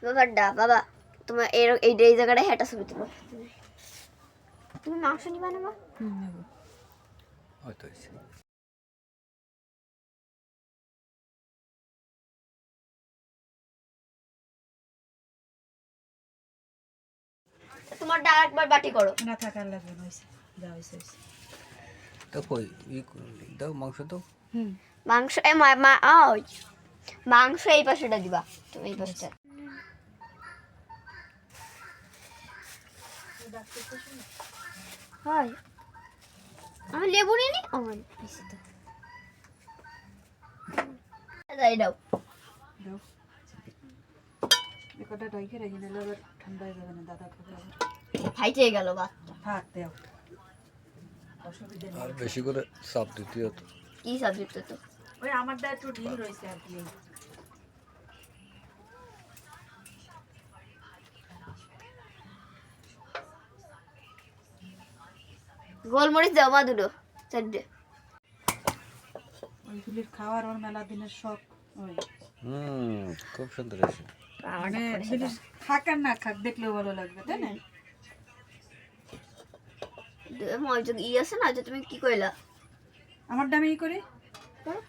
বাবা বাবা তোমার এই জায়গাটায় একটা ছবি তুলো তুমি মাংস নিবা না মা নেব হয়তো তোমারটা আরেকবার বাটি করো না থাকার লাগবে না হইছে যা হইছে তো কই দাও মাংস দাও মাংস মাংস এই পাশেটা দিবা তুমি এই পাশটা হয় আমি লেবু নিয়ে নি আমার বেশি তো যাই দাও দাও একটা ডাইকে রাখি না আবার ঠান্ডা হয়ে যাবে না দাদা খাবে আবার ফাইটে গেল বাচ্চা থাক দেও অসুবিধা নেই আর বেশি করে চাপ দিতে হতো কি সাবজেক্ট তো ওই আমারটা একটু ঢিল রয়েছে আর কি গোলমরিচ দাও মা দুটো চারটে ওইগুলির খাওয়ার ওর মেলা দিনের শখ ওই খুব সুন্দর হয়েছে মানে জিনিস খাক আর না খাক দেখলেও ভালো লাগবে তাই না আছে না যে তুমি কি কইলা আমার দামে ই করে করো।